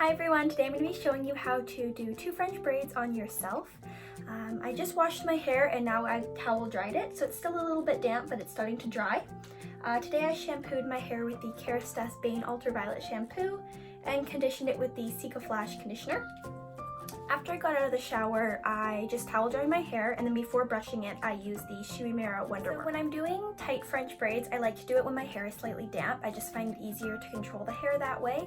Hi everyone, today I'm going to be showing you how to do 2 French braids on yourself. I just washed my hair and now I towel dried it, so it's still a little bit damp but it's starting to dry. Today I shampooed my hair with the Kerastase Bane Ultraviolet shampoo and conditioned it with the Cica Flash conditioner. After I got out of the shower, I just towel dried my hair, and then before brushing it, I use the Shuimera Wonder Work. So when I'm doing tight French braids, I like to do it when my hair is slightly damp. I just find it easier to control the hair that way.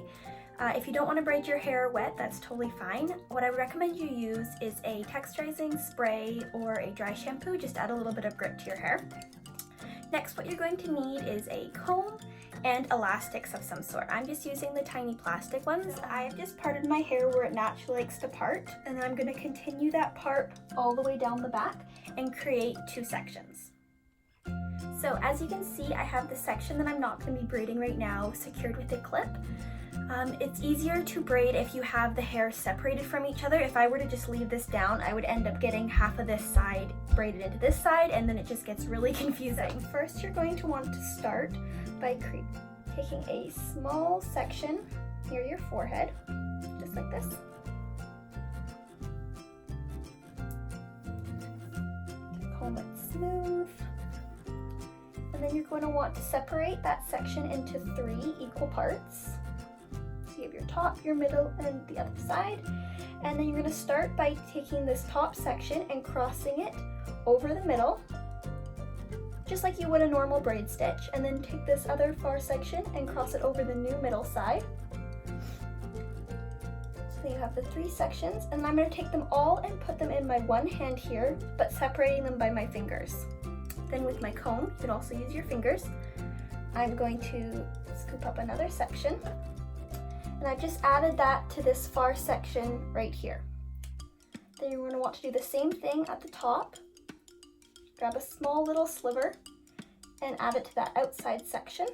If you don't want to braid your hair wet, that's totally fine. What I would recommend you use is a texturizing spray or a dry shampoo, just to add a little bit of grip to your hair. Next, what you're going to need is a comb and elastics of some sort. I'm just using the tiny plastic ones. I've just parted my hair where it naturally likes to part, and then I'm going to continue that part all the way down the back and create 2 sections. So as you can see, I have the section that I'm not going to be braiding right now secured with a clip. It's easier to braid if you have the hair separated from each other. If I were to just leave this down, I would end up getting half of this side braided into this side, and then it just gets really confusing. First, you're going to want to start by taking a small section near your forehead, just like this. Comb it smooth. And then you're going to want to separate that section into 3 equal parts. You have your top, your middle, and the other side. And then you're going to start by taking this top section and crossing it over the middle, just like you would a normal braid stitch. And then take this other far section and cross it over the new middle side. So you have the 3 sections, and I'm going to take them all and put them in my one hand here, but separating them by my fingers. Then with my comb, you can also use your fingers. I'm going to scoop up another section. And I've just added that to this far section right here. Then you're going to want to do the same thing at the top. Grab a small little sliver and add it to that outside section.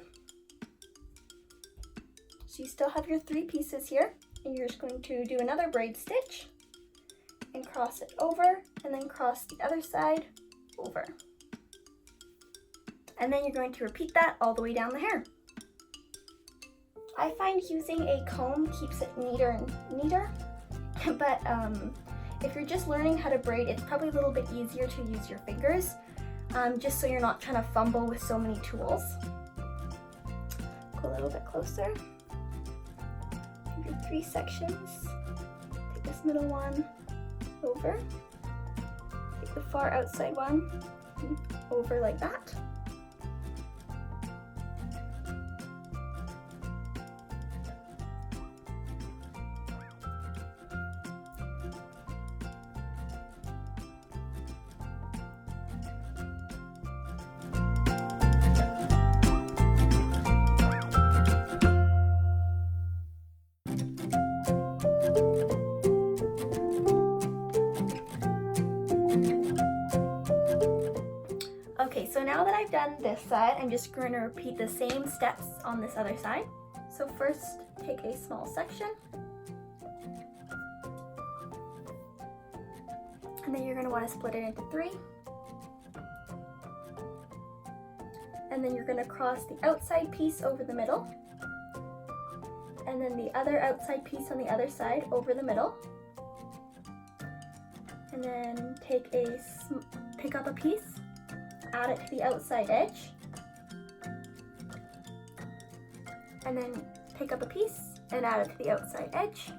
So you still have your 3 pieces here, and you're just going to do another braid stitch and cross it over, and then cross the other side over. And then you're going to repeat that all the way down the hair. I find using a comb keeps it neater and neater, but if you're just learning how to braid, it's probably a little bit easier to use your fingers, just so you're not trying to fumble with so many tools. Go a little bit closer. Your 3 sections. Take this middle one over. Take the far outside one over like that. Okay, so now that I've done this side, I'm just going to repeat the same steps on this other side. So first, take a small section, and then you're going to want to split it into 3. And then you're going to cross the outside piece over the middle, and then the other outside piece on the other side over the middle. And then pick up a piece, add it to the outside edge, and then pick up a piece and add it to the outside edge,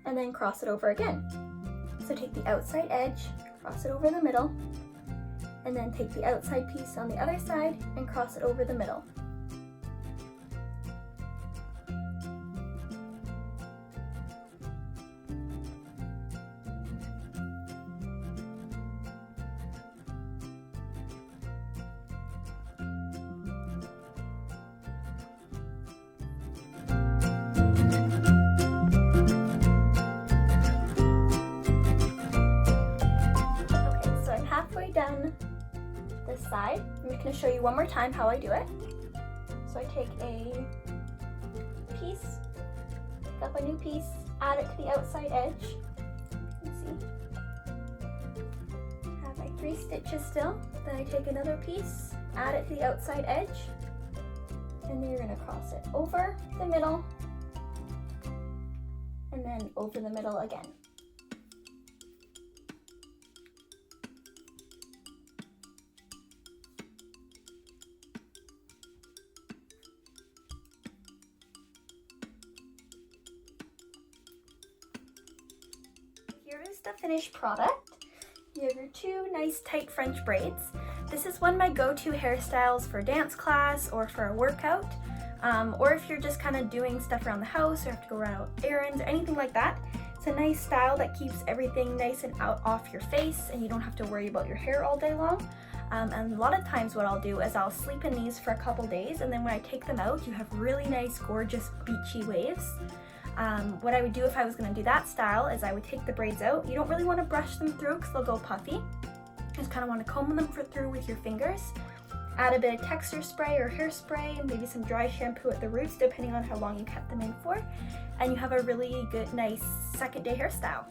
and then cross it over again. So take the outside edge, cross it over the middle, and then take the outside piece on the other side and cross it over the middle. Done this side. I'm just going to show you one more time how I do it. So I take a piece, pick up a new piece, add it to the outside edge. You can see. Have my 3 stitches still. Then I take another piece, add it to the outside edge, and then you're going to cross it over the middle then over the middle again. Here is the finished product. You have your two nice tight French braids. This is one of my go-to hairstyles for dance class or for a workout, or if you're just kind of doing stuff around the house or have to go around errands or anything like that. It's a nice style that keeps everything nice and out off your face, and you don't have to worry about your hair all day long. And a lot of times what I'll do is I'll sleep in these for a couple days, and then when I take them out, you have really nice, gorgeous, beachy waves. What I would do if I was going to do that style is I would take the braids out. You don't really want to brush them through because they'll go puffy. Just kind of want to comb them through with your fingers. Add a bit of texture spray or hairspray, and maybe some dry shampoo at the roots depending on how long you kept them in for. And you have a really good, nice second day hairstyle.